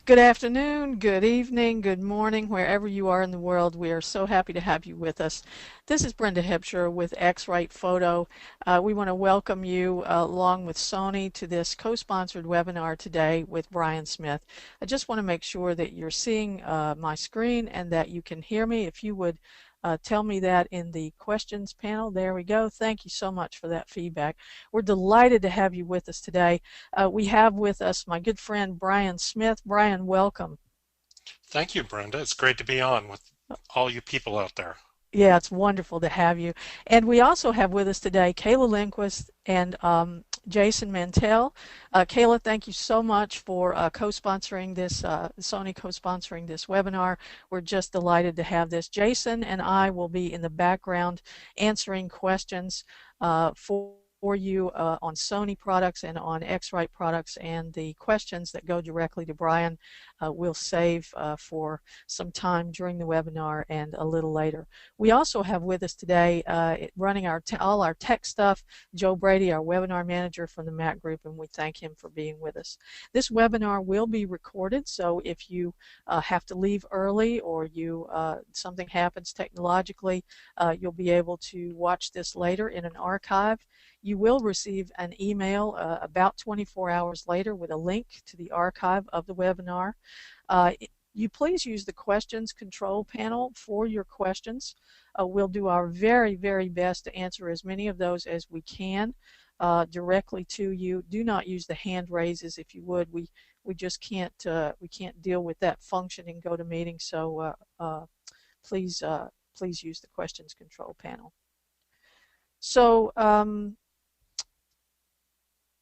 Good afternoon, good evening, good morning, wherever you are in the world. We are so happy to have you with us. This is Brenda Hipsher with X-Rite Photo. We want to welcome you along with Sony to this co-sponsored webinar today with Brian Smith. I just want to make sure that you're seeing my screen and that you can hear me. If you would tell me that in the questions panel. There we go. Thank you so much for that feedback. We're delighted to have you with us today. We have with us my good friend Brian Smith. Brian, welcome. Thank you, Brenda. It's great to be on with all you people out there. Yeah, it's wonderful to have you. And we also have with us today Kayla Lindquist and Jason Mantell. Kayla, thank you so much for co-sponsoring this, Sony co-sponsoring this webinar. We're just delighted to have this. Jason and I will be in the background answering questions for you on Sony products and on X-Rite products, and the questions that go directly to Brian we'll save for some time during the webinar and a little later. We also have with us today, running all our tech stuff, Joe Brady, our webinar manager from the Mac Group, and we thank him for being with us. This webinar will be recorded, so if you have to leave early or something happens technologically, you'll be able to watch this later in an archive. You will receive an email about 24 hours later with a link to the archive of the webinar. You please use the questions control panel for your questions. We'll do our very, very best to answer as many of those as we can directly to you. Do not use the hand raises if you would. We just can't deal with that function in GoToMeeting. So please use the questions control panel. So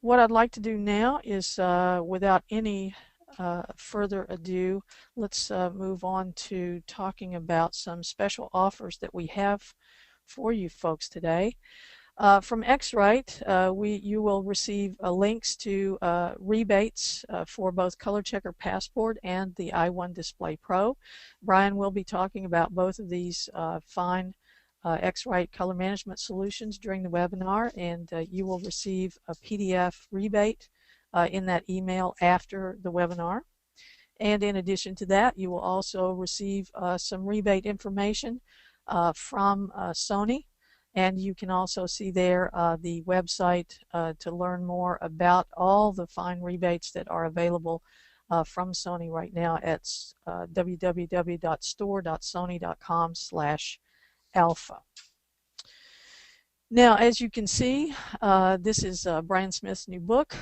what I'd like to do now is, without any further ado, let's move on to talking about some special offers that we have for you folks today. From X-Rite, you will receive links to rebates for both Color Checker Passport and the i1 Display Pro. Brian will be talking about both of these fine X-Rite color management solutions during the webinar, and you will receive a PDF rebate in that email after the webinar. And in addition to that, you will also receive some rebate information from Sony, and you can also see there the website to learn more about all the fine rebates that are available from Sony right now at www.store.sony.com/alpha. Now, as you can see, this is Brian Smith's new book,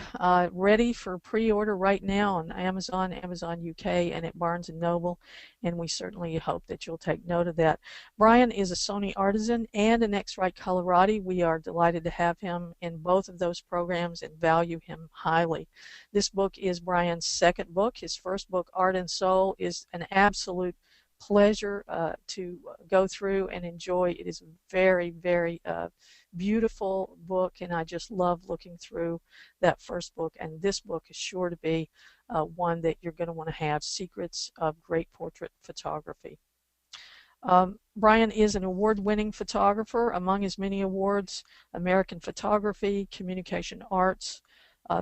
ready for pre-order right now on Amazon, Amazon UK, and at Barnes & Noble, and we certainly hope that you'll take note of that. Brian is a Sony artisan and an X-Rite Colorati. We are delighted to have him in both of those programs and value him highly. This book is Brian's second book. His first book, Art and Soul, is an absolute pleasure to go through and enjoy. It is a very, very beautiful book, and I just love looking through that first book, and this book is sure to be one that you're going to want to have, Secrets of Great Portrait Photography. Brian is an award-winning photographer. Among his many awards, American Photography, Communication Arts,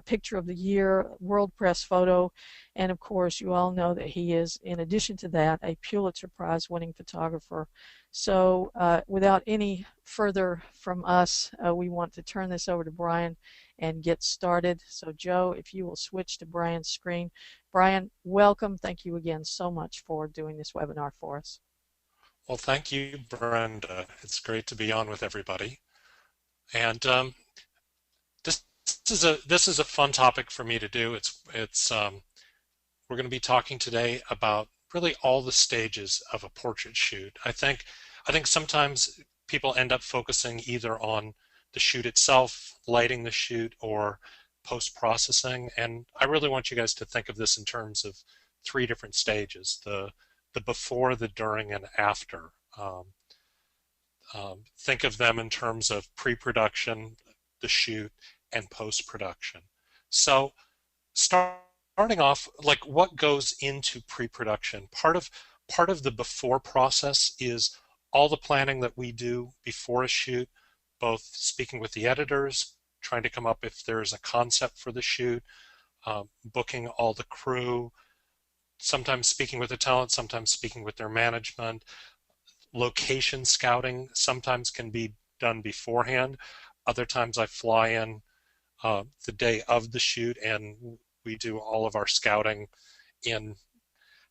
Picture of the Year, World Press Photo, and of course you all know that he is, in addition to that, a Pulitzer Prize winning photographer. So without any further from us, we want to turn this over to Brian and get started. So Joe, if you will switch to Brian's screen. Brian, welcome. Thank you again so much for doing this webinar for us. Well, thank you, Brenda. It's great to be on with everybody. And this is a fun topic for me to do. We're going to be talking today about really all the stages of a portrait shoot. I think sometimes people end up focusing either on the shoot itself, lighting the shoot, or post-processing. And I really want you guys to think of this in terms of three different stages: the before, the during, and after. Think of them in terms of pre-production, the shoot, and post-production. So starting off, like, what goes into pre-production? Part of the before process is all the planning that we do before a shoot, both speaking with the editors, trying to come up if there's a concept for the shoot, booking all the crew, sometimes speaking with the talent, sometimes speaking with their management. Location scouting sometimes can be done beforehand. Other times I fly in the day of the shoot, and we do all of our scouting in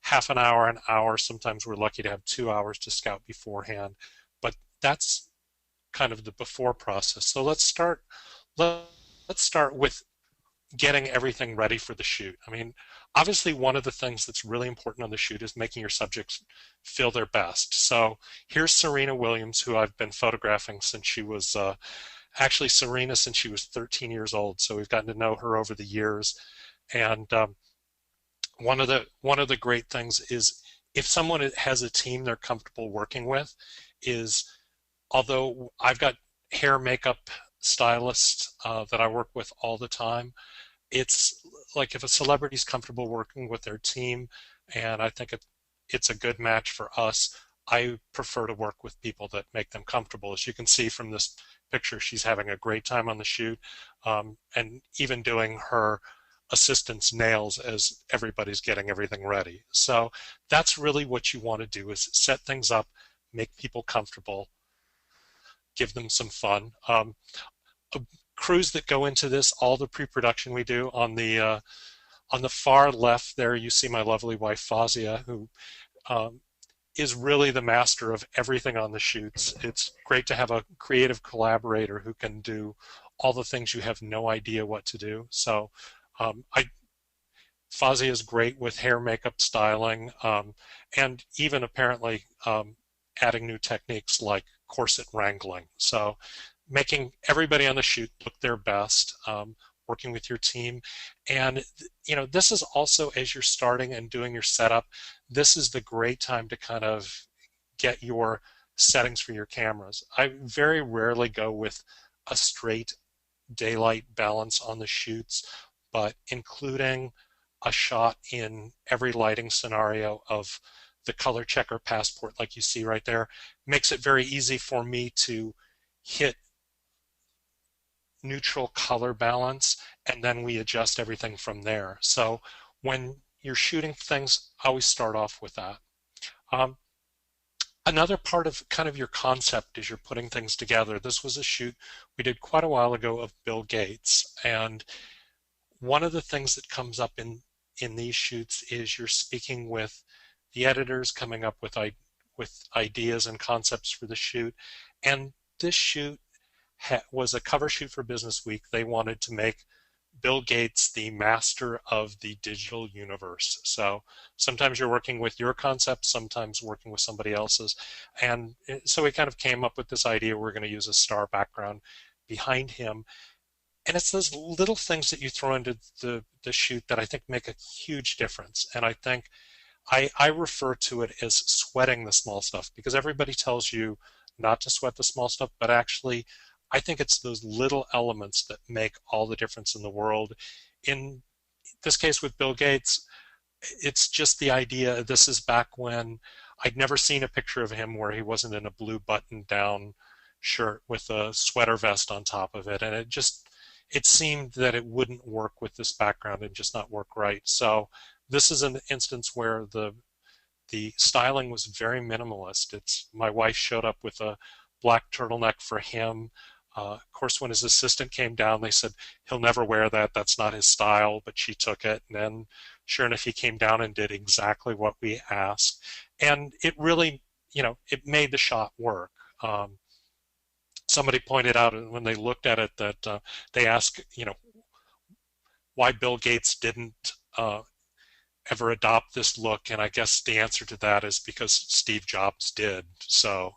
half an hour. Sometimes we're lucky to have 2 hours to scout beforehand. But that's kind of the before process. So let's start with getting everything ready for the shoot. I mean, obviously one of the things that's really important on the shoot is making your subjects feel their best. So here's Serena Williams, who I've been photographing since she was actually Serena since she was 13 years old. So we've gotten to know her over the years. And one of the great things is if someone has a team they're comfortable working with, is although I've got hair makeup stylists that I work with all the time, it's like if a celebrity is comfortable working with their team, and I think it's a good match for us, I prefer to work with people that make them comfortable. As you can see from this picture, she's having a great time on the shoot, and even doing her assistant's nails as everybody's getting everything ready. So that's really what you want to do, is set things up, make people comfortable, give them some fun. Crews that go into this, all the pre-production we do, on the far left there you see my lovely wife Fazia, who is really the master of everything on the shoots. It's great to have a creative collaborator who can do all the things you have no idea what to do. So Fazia is great with hair, makeup, styling, and even apparently adding new techniques like corset wrangling. So making everybody on the shoot look their best, working with your team. And this is also, as you're starting and doing your setup, this is the great time to kind of get your settings for your cameras. I very rarely go with a straight daylight balance on the shoots, but including a shot in every lighting scenario of the color checker passport like you see right there makes it very easy for me to hit neutral color balance, and then we adjust everything from there. So when you're shooting things, I always start off with that. Another part of kind of your concept as you're putting things together, this was a shoot we did quite a while ago of Bill Gates, and one of the things that comes up in these shoots is you're speaking with the editors, coming up with ideas and concepts for the shoot. And this shoot was a cover shoot for Business Week. They wanted to make Bill Gates the master of the digital universe. So sometimes you're working with your concepts, sometimes working with somebody else's. And so we kind of came up with this idea, we're going to use a star background behind him. And it's those little things that you throw into the shoot that I think make a huge difference. And I think I refer to it as sweating the small stuff, because everybody tells you not to sweat the small stuff, but actually I think it's those little elements that make all the difference in the world. In this case with Bill Gates, it's just the idea, this is back when I'd never seen a picture of him where he wasn't in a blue button-down shirt with a sweater vest on top of it, and it seemed that it wouldn't work with this background and just not work right. So this is an instance where the styling was very minimalist. My wife showed up with a black turtleneck for him. Of course, when his assistant came down, they said, he'll never wear that. That's not his style, but she took it. And then sure enough, he came down and did exactly what we asked. And it really, it made the shot work. Somebody pointed out when they looked at it that they asked, why Bill Gates didn't ever adopt this look, and I guess the answer to that is because Steve Jobs did. So,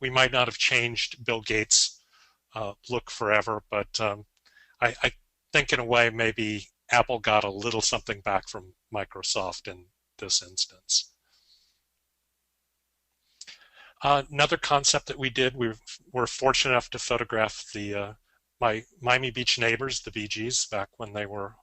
we might not have changed Bill Gates' look forever, but I think in a way maybe Apple got a little something back from Microsoft in this instance. Another concept that we did, we were fortunate enough to photograph my Miami Beach neighbors, the Bee Gees, back when they were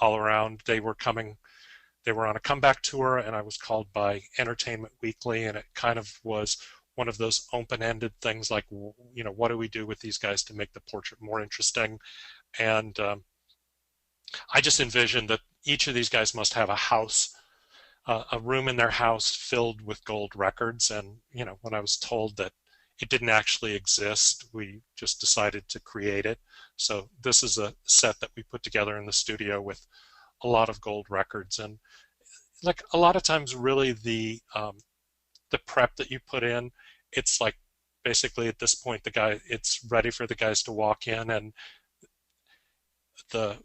all around. They were on a comeback tour, and I was called by Entertainment Weekly, and it kind of was one of those open-ended things like, what do we do with these guys to make the portrait more interesting? And I just envisioned that each of these guys must have a house a room in their house filled with gold records. And, when I was told that it didn't actually exist, we just decided to create it. So this is a set that we put together in the studio with a lot of gold records. And like a lot of times, really the prep that you put in, it's like basically at this point it's ready for the guys to walk in, and the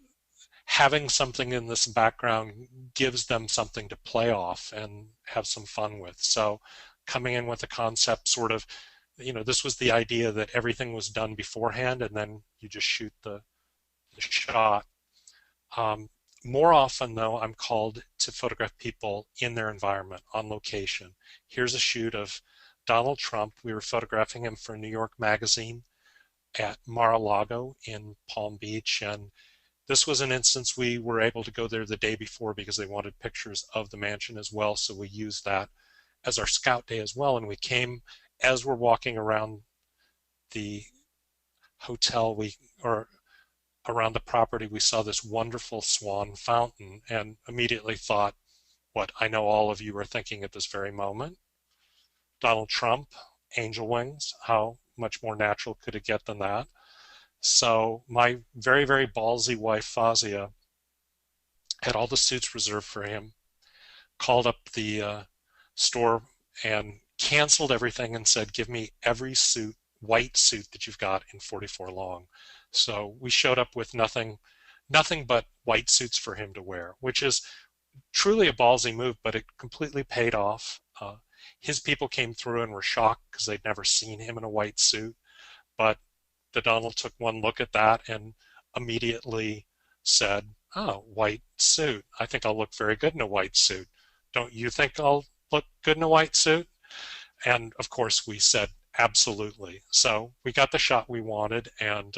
having something in this background gives them something to play off and have some fun with. So coming in with a concept, sort of, this was the idea that everything was done beforehand and then you just shoot the shot. More often, though, I'm called to photograph people in their environment, on location. Here's a shoot of Donald Trump. We were photographing him for New York Magazine at Mar-a-Lago in Palm Beach, and this was an instance we were able to go there the day before because they wanted pictures of the mansion as well, so we used that as our scout day as well. And we came, as we're walking around the hotel, or around the property, we saw this wonderful swan fountain and immediately thought what I know all of you are thinking at this very moment. Donald Trump, angel wings, how much more natural could it get than that? So my very, very ballsy wife, Fazia, had all the suits reserved for him, called up the store and canceled everything and said, give me every suit, white suit that you've got in 44 long. So we showed up with nothing but white suits for him to wear, which is truly a ballsy move, but it completely paid off. His people came through and were shocked because they'd never seen him in a white suit. But the Donald took one look at that and immediately said, oh, white suit. I think I'll look very good in a white suit. Don't you think I'll look good in a white suit? And of course we said, absolutely. So we got the shot we wanted, and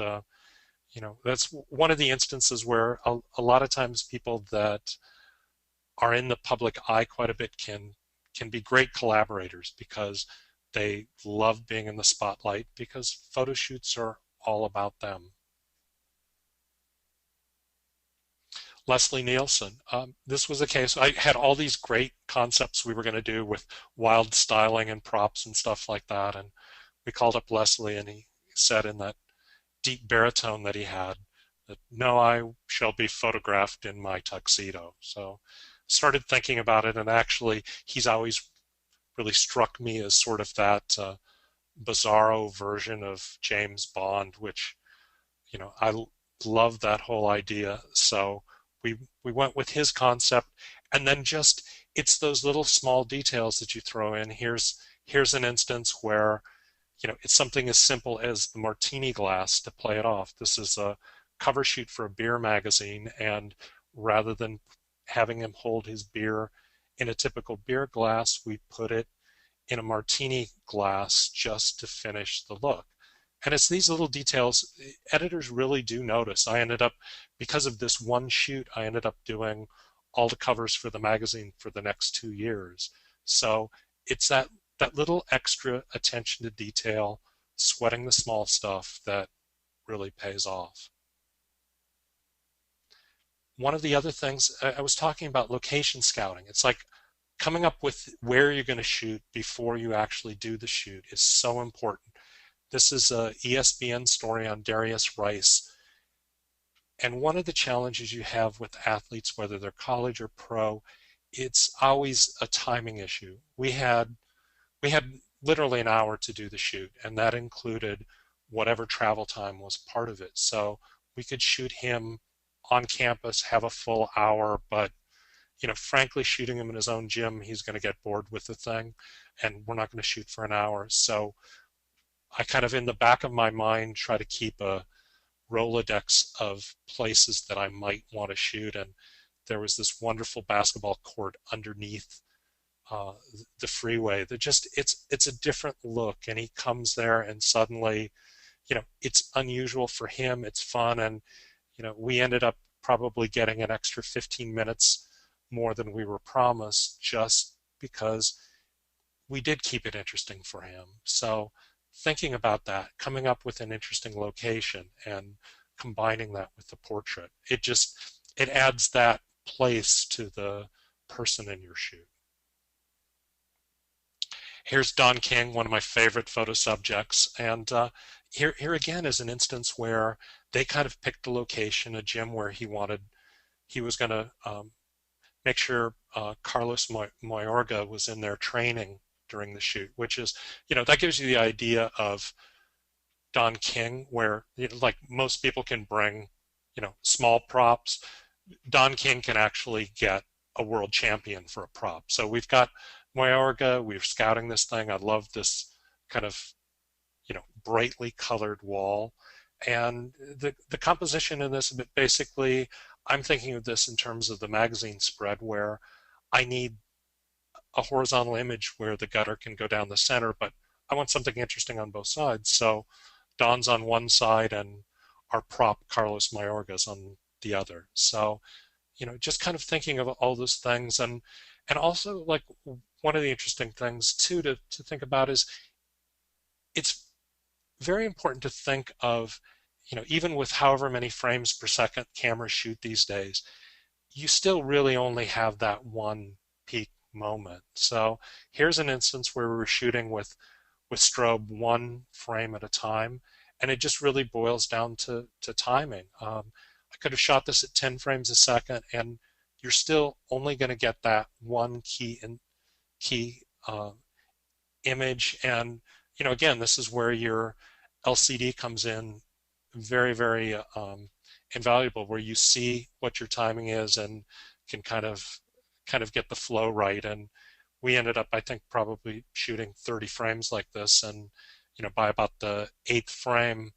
that's one of the instances where a lot of times people that are in the public eye quite a bit can be great collaborators because they love being in the spotlight, because photo shoots are all about them. Leslie Nielsen. This was a case, I had all these great concepts we were going to do with wild styling and props and stuff like that, and we called up Leslie and he said in that deep baritone that he had that, no, I shall be photographed in my tuxedo. So started thinking about it, and actually he's always really struck me as sort of that bizarro version of James Bond, which, I love that whole idea. So we went with his concept, and then just, it's those little small details that you throw in. Here's an instance where, it's something as simple as the martini glass to play it off. This is a cover shoot for a beer magazine, and rather than having him hold his beer in a typical beer glass, we put it in a martini glass just to finish the look. And it's these little details editors really do notice. Because of this one shoot, I ended up doing all the covers for the magazine for the next 2 years. So it's that little extra attention to detail, sweating the small stuff, that really pays off. One of the other things, I was talking about location scouting. It's like coming up with where you're going to shoot before you actually do the shoot is so important. This is a ESPN story on Darius Rice. And one of the challenges you have with athletes, whether they're college or pro, it's always a timing issue. We had literally an hour to do the shoot, and that included whatever travel time was part of it. So we could shoot him on campus, have a full hour, but frankly, shooting him in his own gym, he's going to get bored with the thing, and we're not going to shoot for an hour. So I kind of, in the back of my mind, try to keep a Rolodex of places that I might want to shoot, and there was this wonderful basketball court underneath the freeway that just, it's a different look, and he comes there and suddenly, it's unusual for him, it's fun, and we ended up probably getting an extra 15 minutes more than we were promised just because we did keep it interesting for him. So thinking about that, coming up with an interesting location and combining that with the portrait, it adds that place to the person in your shoot. Here's Don King, one of my favorite photo subjects, and here again is an instance where they kind of picked the location, a gym where he was going to make sure Carlos Mayorga was in there training during the shoot, which is, that gives you the idea of Don King, where like most people can bring, small props. Don King can actually get a world champion for a prop. So we've got Mayorga, we're scouting this thing. I love this kind of, brightly colored wall. And the composition in this, basically, I'm thinking of this in terms of the magazine spread, where I need a horizontal image where the gutter can go down the center, but I want something interesting on both sides. So Don's on one side and our prop, Carlos Mayorga's, on the other. So, just kind of thinking of all those things. And also, like, one of the interesting things, too, to think about is it's very important to think of, even with however many frames per second cameras shoot these days, you still really only have that one peak moment. So here's an instance where we were shooting with strobe 1 frame at a time, and it just really boils down to timing. I could have shot this at 10 frames a second, and you're still only going to get that one key image. And again, this is where your LCD comes in very, very invaluable, where you see what your timing is and can kind of get the flow right. And we ended up, I think, probably shooting 30 frames like this, and by about the 8th frame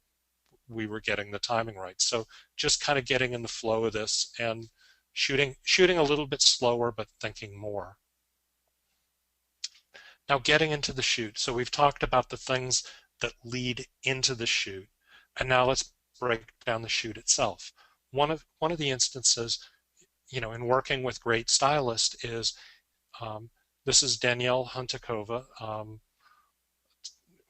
we were getting the timing right. So just kind of getting in the flow of this and shooting a little bit slower, but thinking more. Now getting into the shoot. So we've talked about the things that lead into the shoot, and now let's break down the shoot itself. One of the instances, in working with great stylists is, this is Danielle Hunterkova,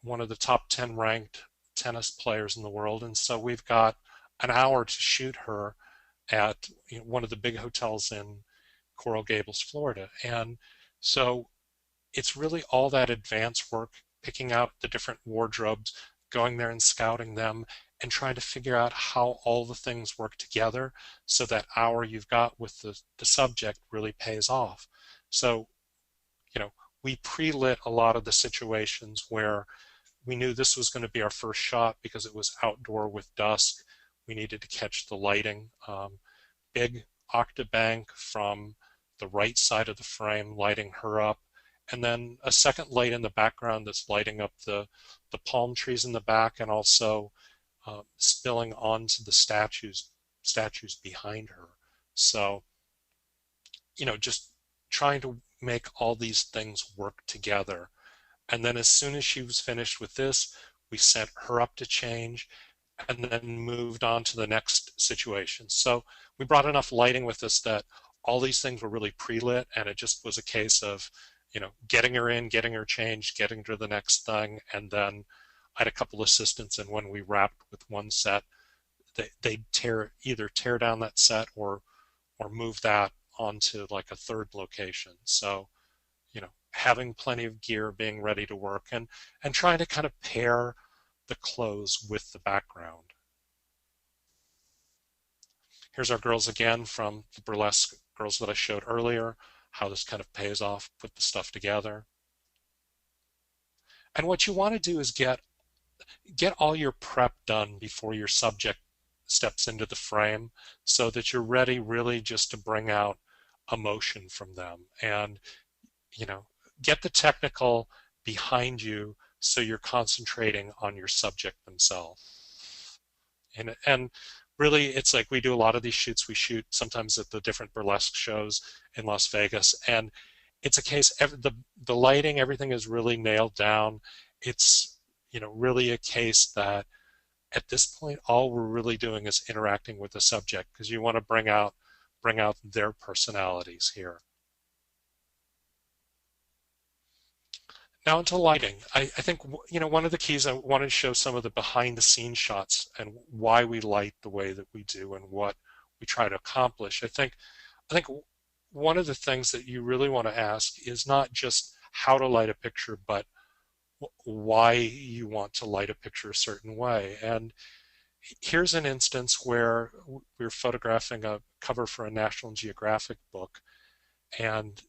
one of the top 10 ranked tennis players in the world, and so we've got an hour to shoot her at one of the big hotels in Coral Gables, Florida. And so it's really all that advanced work, picking out the different wardrobes, going there and scouting them, and trying to figure out how all the things work together so that hour you've got with the subject really pays off. So, we pre-lit a lot of the situations where we knew this was going to be our first shot because it was outdoor with dusk. We needed to catch the lighting. Big octabank from the right side of the frame, lighting her up. And then a second light in the background that's lighting up the palm trees in the back, and also spilling onto the statues behind her. So, just trying to make all these things work together. And then as soon as she was finished with this, we sent her up to change and then moved on to the next situation. So we brought enough lighting with us that all these things were really pre-lit, and it just was a case of, getting her in, getting her changed, getting to the next thing. And then I had a couple assistants, and when we wrapped with one set, they'd either tear down that set or move that onto like a third location. So, having plenty of gear, being ready to work, and trying to kind of pair the clothes with the background. Here's our girls again from the Burlesque Girls that I showed earlier, how this kind of pays off, put the stuff together. And what you want to do is get all your prep done before your subject steps into the frame, so that you're ready really just to bring out emotion from them. And, get the technical behind you so you're concentrating on your subject themselves. And really, it's like we do a lot of these shoots. We shoot sometimes at the different burlesque shows in Las Vegas, and it's a case, the lighting, everything is really nailed down. It's, really a case that at this point, all we're really doing is interacting with the subject, because you want to bring out their personalities here. Now into lighting. I think, one of the keys, I wanted to show some of the behind the scenes shots and why we light the way that we do and what we try to accomplish. I think one of the things that you really want to ask is not just how to light a picture, but why you want to light a picture a certain way. And here's an instance where we're photographing a cover for a National Geographic book, and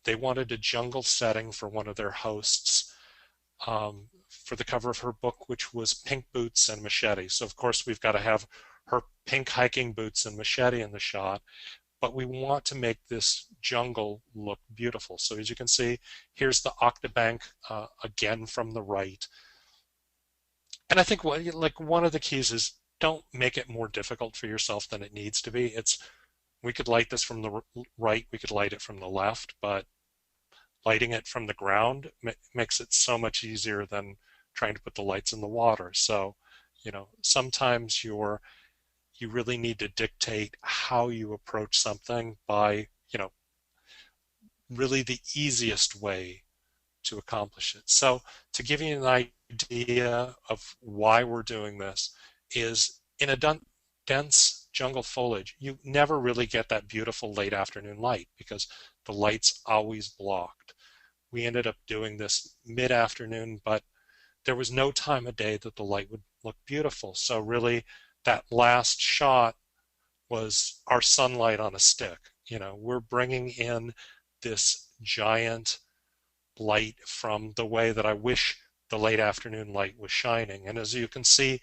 they wanted a jungle setting for one of their hosts for the cover of her book, which was pink boots and machete. So of course we've got to have her pink hiking boots and machete in the shot, but we want to make this jungle look beautiful. So as you can see, here's the octobank again from the right. And I think one of the keys is don't make it more difficult for yourself than it needs to be. We could light this from the right, we could light it from the left, but lighting it from the ground makes it so much easier than trying to put the lights in the water. So, sometimes you really need to dictate how you approach something by, really the easiest way to accomplish it. So to give you an idea of why we're doing this is in a dense jungle foliage, you never really get that beautiful late afternoon light because the light's always blocked. We ended up doing this mid-afternoon, but there was no time of day that the light would look beautiful. So really that last shot was our sunlight on a stick. We're bringing in this giant light from the way that I wish the late afternoon light was shining. And as you can see,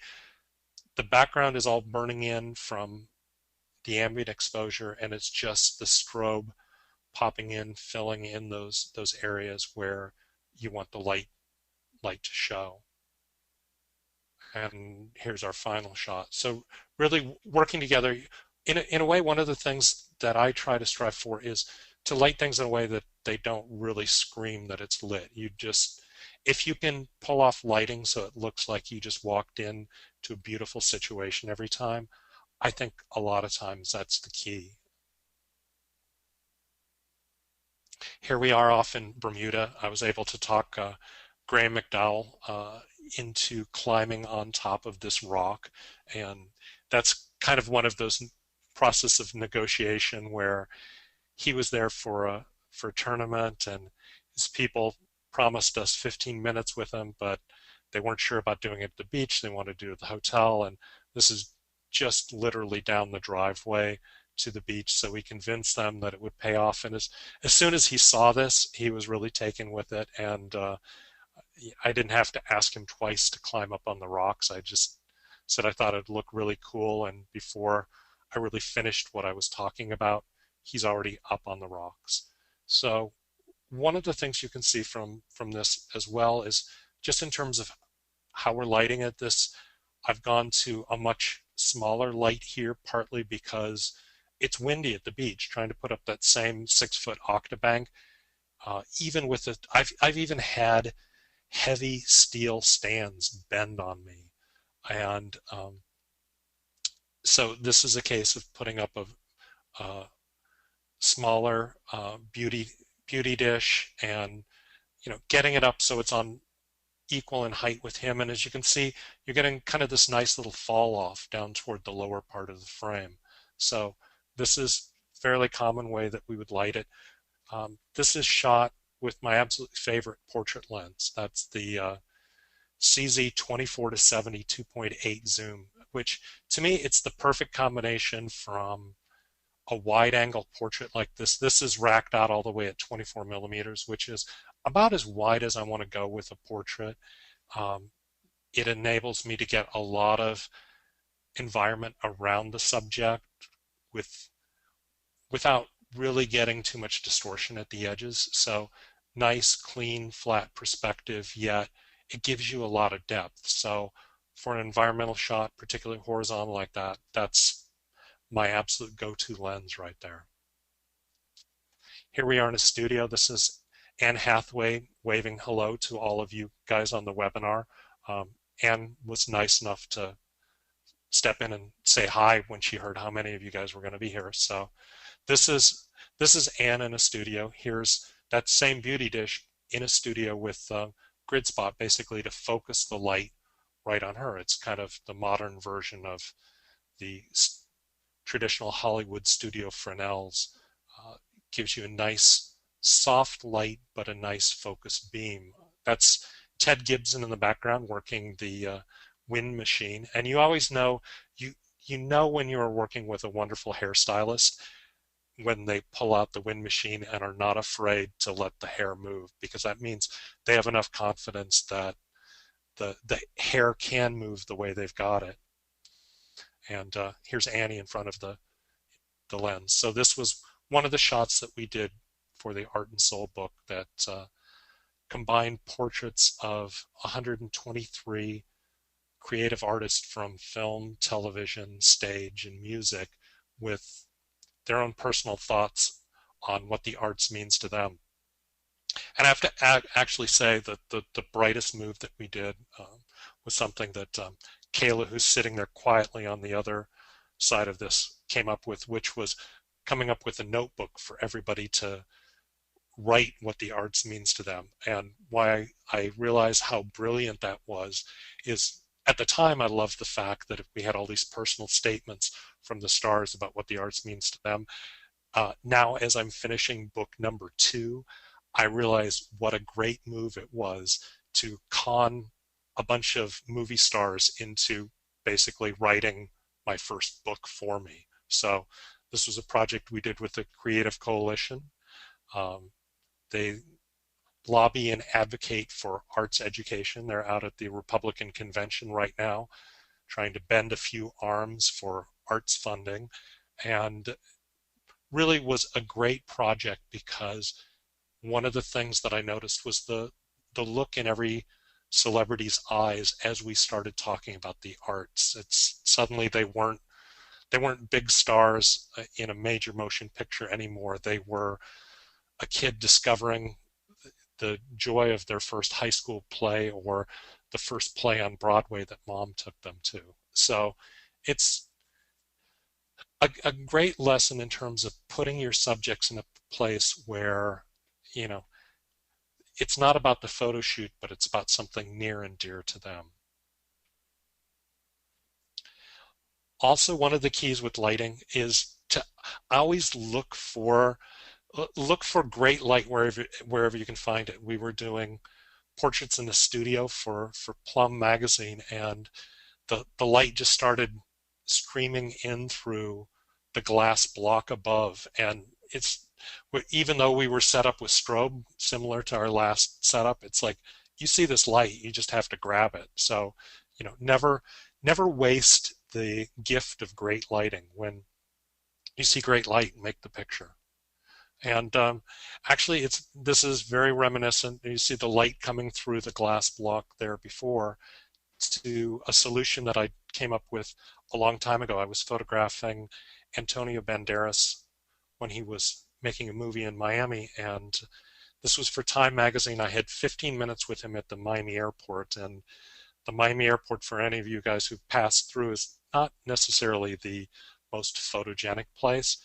the background is all burning in from the ambient exposure, and it's just the strobe popping in, filling in those areas where you want the light to show. And here's our final shot. So really working together in a way, one of the things that I try to strive for is to light things in a way that they don't really scream that it's lit. If you can pull off lighting so it looks like you just walked in to a beautiful situation every time, I think a lot of times that's the key. Here we are off in Bermuda. I was able to talk Graham McDowell into climbing on top of this rock, and that's kind of one of those process of negotiation where he was there for a tournament, and his people promised us 15 minutes with him, but they weren't sure about doing it at the beach. They wanted to do it at the hotel, and this is just literally down the driveway to the beach, so we convinced them that it would pay off. And as soon as he saw this, he was really taken with it, and I didn't have to ask him twice to climb up on the rocks. I just said I thought it'd look really cool, and before I really finished what I was talking about, he's already up on the rocks. So one of the things you can see from this as well is just in terms of how we're lighting it, I've gone to a much smaller light here, partly because it's windy at the beach, trying to put up that same 6-foot octobank. Even with it, I've even had heavy steel stands bend on me. And so this is a case of putting up a smaller beauty dish and getting it up so it's on equal in height with him. And as you can see, you're getting kind of this nice little fall off down toward the lower part of the frame. So this is a fairly common way that we would light it. This is shot with my absolute favorite portrait lens. That's the CZ 24-70 2.8 zoom, which to me it's the perfect combination from a wide angle portrait like this. This is racked out all the way at 24 millimeters, which is about as wide as I want to go with a portrait. It enables me to get a lot of environment around the subject without really getting too much distortion at the edges. So nice, clean, flat perspective, yet it gives you a lot of depth. So for an environmental shot, particularly horizontal like that, that's my absolute go-to lens right there. Here we are in a studio. This is Anne Hathway waving hello to all of you guys on the webinar. Anne was nice enough to step in and say hi when she heard how many of you guys were going to be here. So this is Anne in a studio. Here's that same beauty dish in a studio with grid spot, basically to focus the light right on her. It's kind of the modern version of the traditional Hollywood studio Fresnels gives you a nice soft light, but a nice focused beam. That's Ted Gibson in the background working the wind machine. And you always know, you know when you're working with a wonderful hairstylist when they pull out the wind machine and are not afraid to let the hair move, because that means they have enough confidence that the hair can move the way they've got it. And here's Annie in front of the lens. So this was one of the shots that we did for the Art and Soul book that combined portraits of 123 creative artists from film, television, stage, and music with their own personal thoughts on what the arts means to them. And I have to actually say that the brightest move that we did was something that Kayla, who's sitting there quietly on the other side of this, came up with, which was coming up with a notebook for everybody to write what the arts means to them. And why I realized how brilliant that was is, at the time, I loved the fact that if we had all these personal statements from the stars about what the arts means to them. Now, as I'm finishing book number 2, I realize what a great move it was to con a bunch of movie stars into basically writing my first book for me. So this was a project we did with the Creative Coalition. They lobby and advocate for arts education. They're out at the Republican convention right now, trying to bend a few arms for arts funding, and really was a great project because one of the things that I noticed was the look in every celebrity's eyes as we started talking about the arts. It's suddenly they weren't big stars in a major motion picture anymore. They were a kid discovering the joy of their first high school play or the first play on Broadway that mom took them to. So it's a great lesson in terms of putting your subjects in a place where, you know, it's not about the photo shoot, but it's about something near and dear to them. Also, one of the keys with lighting is to always look for great light wherever you can find it. We were doing portraits in the studio for Plum magazine, and the light just started streaming in through the glass block above, and it's, even though we were set up with strobe similar to our last setup, it's like you see this light, you just have to grab it. So, you know, never waste the gift of great lighting. When you see great light, make the picture. And actually, this is very reminiscent. You see the light coming through the glass block there before, to a solution that I came up with a long time ago. I was photographing Antonio Banderas when he was making a movie in Miami, and this was for Time magazine. I had 15 minutes with him at the Miami airport, and the Miami airport, for any of you guys who've passed through, is not necessarily the most photogenic place.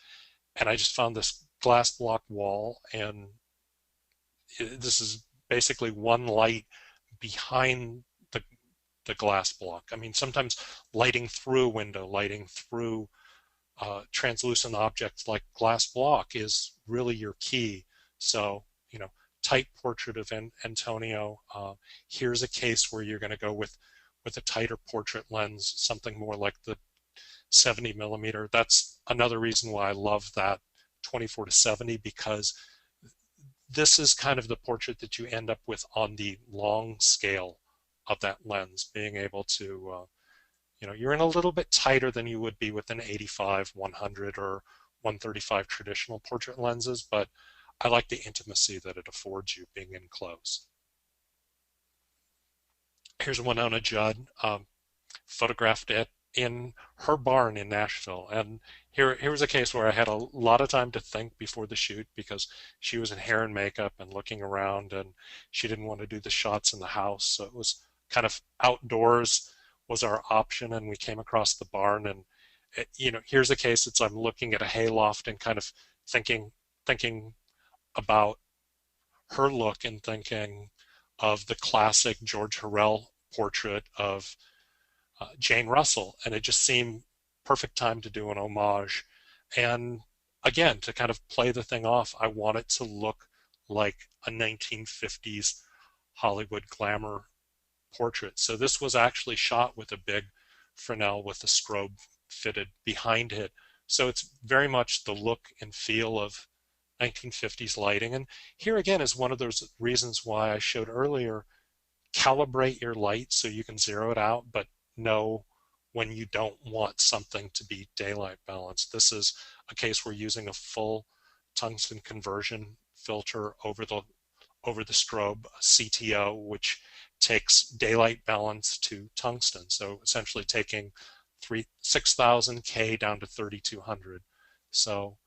And I just found this glass block wall, and this is basically one light behind the glass block. I mean, sometimes lighting through a window, lighting through translucent objects like glass block is really your key. So, you know, tight portrait of Antonio. Here's a case where you're going to go with a tighter portrait lens, something more like the 70 millimeter. That's another reason why I love that 24 to 70, because this is kind of the portrait that you end up with on the long scale of that lens, being able to, you know, you're in a little bit tighter than you would be with an 85, 100, or 135 traditional portrait lenses, but I like the intimacy that it affords you being in close. Here's Wynonna Judd, photographed it in her barn in Nashville. And here was a case where I had a lot of time to think before the shoot, because she was in hair and makeup and looking around, and she didn't want to do the shots in the house. So it was kind of outdoors was our option, and we came across the barn. And you know, here's a case. I'm looking at a hayloft and kind of thinking about her look and thinking of the classic George Hurrell portrait of Jane Russell, and it just seemed perfect time to do an homage. And again, to kind of play the thing off, I want it to look like a 1950s Hollywood glamour portrait. So this was actually shot with a big Fresnel with a strobe fitted behind it. So it's very much the look and feel of 1950s lighting. And here again is one of those reasons why I showed earlier, calibrate your light so you can zero it out, but know when you don't want something to be daylight balanced. This is a case we're using a full tungsten conversion filter over the strobe, CTO, which takes daylight balance to tungsten. So essentially taking 6,000 K down to 3,200. So,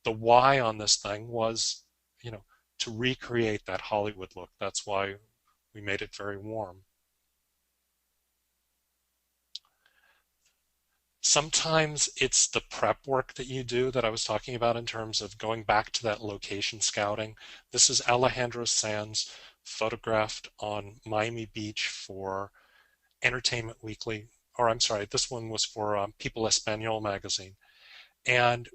the why on this thing was, to recreate that Hollywood look. That's why we made it very warm. Sometimes it's the prep work that you do that I was talking about in terms of going back to that location scouting. This is Alejandro Sanz, photographed on Miami Beach for Entertainment Weekly, or I'm sorry, this one was for People Espanol magazine. And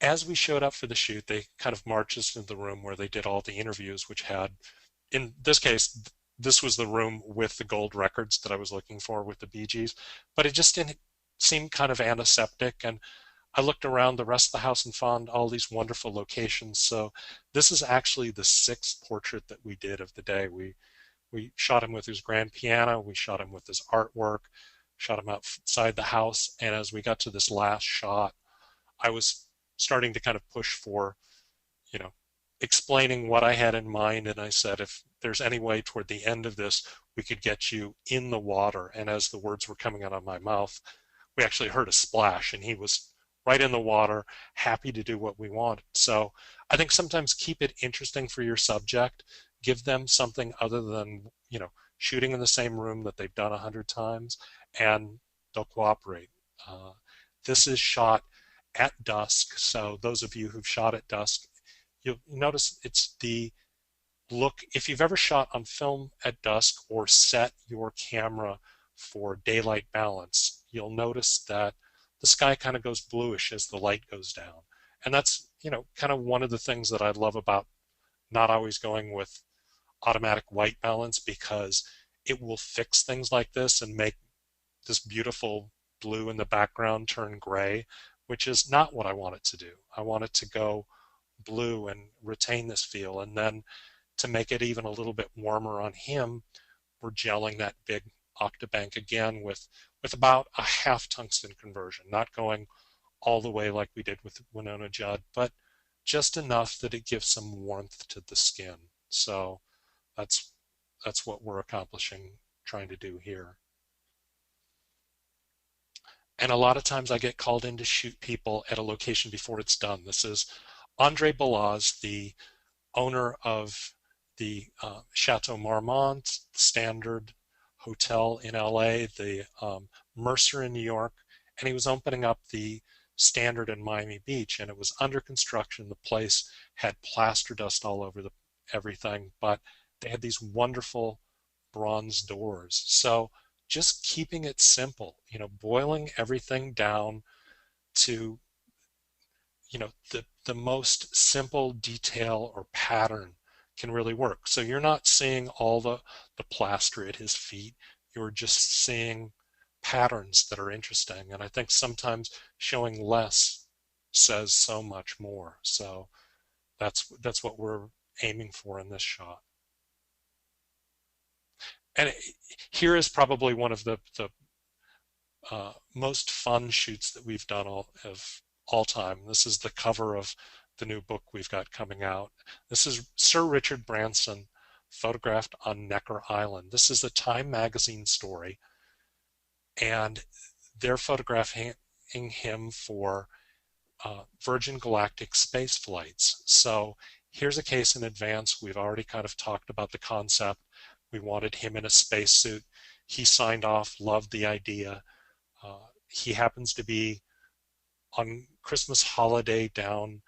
as we showed up for the shoot, they kind of marched us into the room where they did all the interviews, which had, in this case, this was the room with the gold records that I was looking for with the Bee Gees, but it just didn't seem kind of antiseptic. And I looked around the rest of the house and found all these wonderful locations. So this is actually the 6th portrait that we did of the day. We shot him with his grand piano, we shot him with his artwork, shot him outside the house, and as we got to this last shot, I was starting to kind of push for, explaining what I had in mind, and I said, if there's any way toward the end of this we could get you in the water. And as the words were coming out of my mouth, we actually heard a splash, and he was right in the water, happy to do what we wanted. So I think sometimes keep it interesting for your subject, give them something other than, shooting in the same room that they've done 100 times, and they'll cooperate. This is shot at dusk, so those of you who've shot at dusk, you'll notice it's the look. If you've ever shot on film at dusk or set your camera for daylight balance, you'll notice that the sky kind of goes bluish as the light goes down. And that's, kind of one of the things that I love about not always going with automatic white balance, because it will fix things like this and make this beautiful blue in the background turn gray, which is not what I want it to do. I want it to go blue and retain this feel. And then to make it even a little bit warmer on him, we're gelling that big octabank again with about a half tungsten conversion, not going all the way like we did with Wynonna Judd, but just enough that it gives some warmth to the skin. So that's what we're accomplishing, trying to do here. And a lot of times I get called in to shoot people at a location before it's done. This is Andre Balaz, the owner of the Chateau Marmont, Standard Hotel in LA, the Mercer in New York, and he was opening up the Standard in Miami Beach, and it was under construction. The place had plaster dust all over everything, but they had these wonderful bronze doors. So just keeping it simple, boiling everything down to, the most simple detail or pattern can really work. So you're not seeing all the plaster at his feet. You're just seeing patterns that are interesting. And I think sometimes showing less says so much more. So that's what we're aiming for in this shot. And here is probably one of the most fun shoots that we've done all time. This is the cover of the new book we've got coming out. This is Sir Richard Branson, photographed on Necker Island. This is a Time magazine story, and they're photographing him for Virgin Galactic space flights. So here's a case in advance. We've already kind of talked about the concept. We wanted him in a spacesuit. He signed off, loved the idea. He happens to be on Christmas holiday down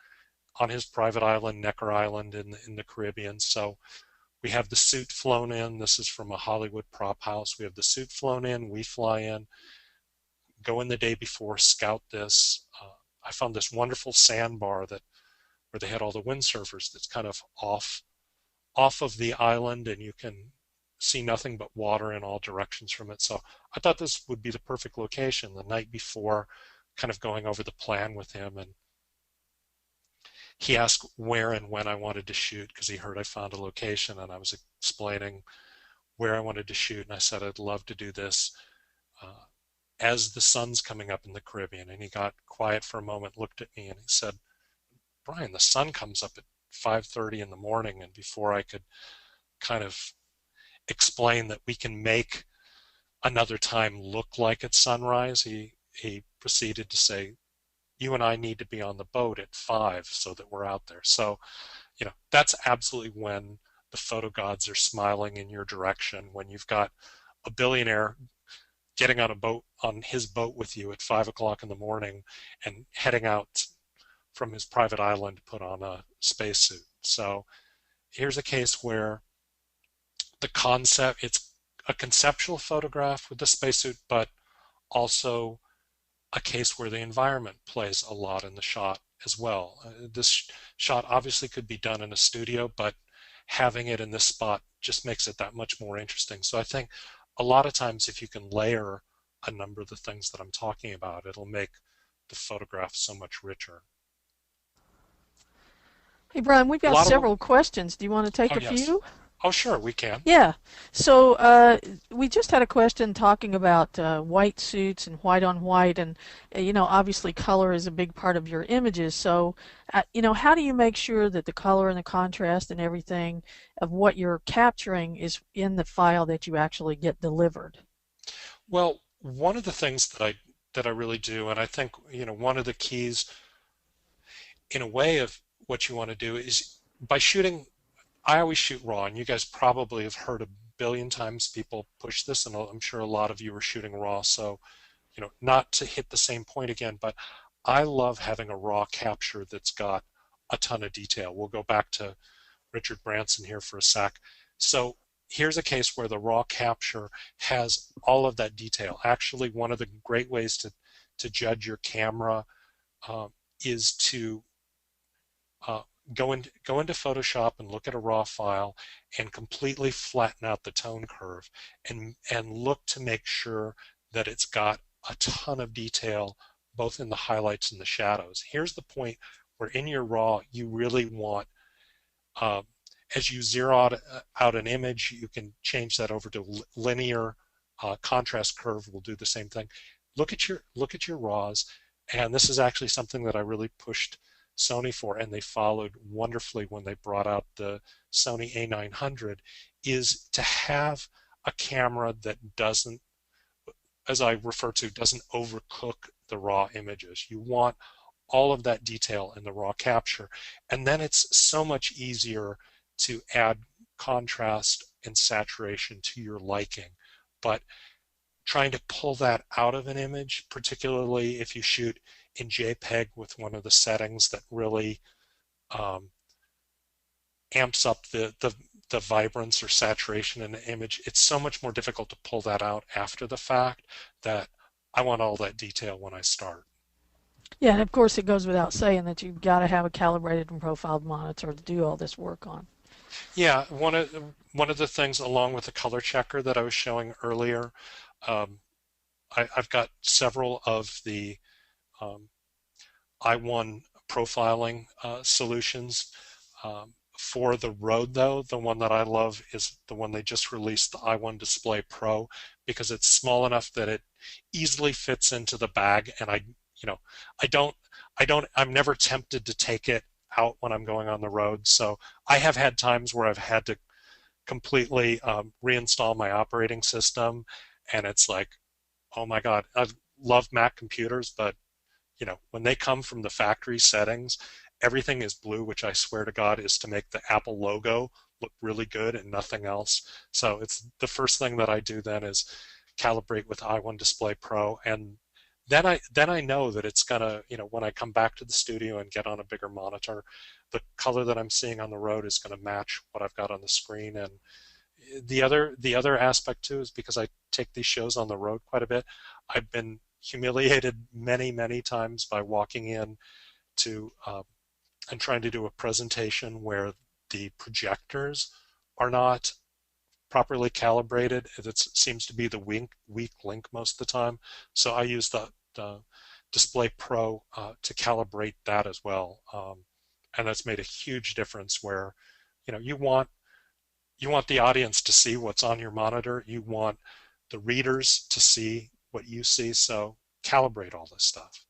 on his private island, Necker Island in the Caribbean. So we have the suit flown in. This is from a Hollywood prop house. We have the suit flown in. We fly in, go in the day before, scout this. I found this wonderful sandbar that where they had all the windsurfers that's kind of off of the island, and you can see nothing but water in all directions from it. So I thought this would be the perfect location. The night before, kind of going over the plan with him, and he asked where and when I wanted to shoot because he heard I found a location, and I was explaining where I wanted to shoot, and I said I'd love to do this as the sun's coming up in the Caribbean. And he got quiet for a moment, looked at me, and he said, Brian, the sun comes up at 5:30 in the morning. And before I could kind of explain that we can make another time look like it's sunrise, he proceeded to say, you and I need to be on the boat at 5 so that we're out there. So, that's absolutely when the photo gods are smiling in your direction, when you've got a billionaire getting on his boat with you at 5 o'clock in the morning and heading out from his private island to put on a spacesuit. So here's a case where it's a conceptual photograph with the spacesuit, but also a case where the environment plays a lot in the shot as well. This shot obviously could be done in a studio, but having it in this spot just makes it that much more interesting. So I think a lot of times if you can layer a number of the things that I'm talking about, it'll make the photograph so much richer. Hey, Brian, we've A got lot of several questions. Do you want to take Oh, a yes. few? Oh, sure, we can. Yeah. So we just had a question talking about white suits and white on white, and obviously color is a big part of your images. So how do you make sure that the color and the contrast and everything of what you're capturing is in the file that you actually get delivered? Well, one of the things that I really do, and I think one of the keys in a way of what you want to do is by shooting. I always shoot raw, and you guys probably have heard a billion times people push this, and I'm sure a lot of you are shooting raw. So, not to hit the same point again, but I love having a raw capture that's got a ton of detail. We'll go back to Richard Branson here for a sec. So here's a case where the raw capture has all of that detail. Actually, one of the great ways to judge your camera is to go into Photoshop and look at a raw file and completely flatten out the tone curve and look to make sure that it's got a ton of detail both in the highlights and the shadows. Here's the point where in your raw you really want, as you zero out an image, you can change that over to linear. Contrast curve will do the same thing. Look at your raws, and this is actually something that I really pushed Sony for, and they followed wonderfully when they brought out the Sony A900, is to have a camera that doesn't, as I refer to, doesn't overcook the raw images. You want all of that detail in the raw capture, and then it's so much easier to add contrast and saturation to your liking. But trying to pull that out of an image, particularly if you shoot in JPEG with one of the settings that really amps up the vibrance or saturation in the image, it's so much more difficult to pull that out after the fact that I want all that detail when I start. Yeah, and of course it goes without saying that you've got to have a calibrated and profiled monitor to do all this work on. Yeah, one of the things along with the color checker that I was showing earlier, I've got several of the i1 profiling solutions. For the road, though, the one that I love is the one they just released, the i1 Display Pro, because it's small enough that it easily fits into the bag, and I'm never tempted to take it out when I'm going on the road. So I have had times where I've had to completely reinstall my operating system, and it's like, oh my God, I love Mac computers, but when they come from the factory settings, everything is blue, which I swear to God is to make the Apple logo look really good and nothing else. So it's the first thing that I do then is calibrate with i1 Display Pro, and then I know that it's gonna, when I come back to the studio and get on a bigger monitor, the color that I'm seeing on the road is going to match what I've got on the screen. And the other aspect too is because I take these shows on the road quite a bit, I've been humiliated many, many times by walking in to and trying to do a presentation where the projectors are not properly calibrated. It seems to be the weak link most of the time. So I use the Display Pro to calibrate that as well, and that's made a huge difference. Where you want the audience to see what's on your monitor. You want the readers to see what you see. So calibrate all this stuff.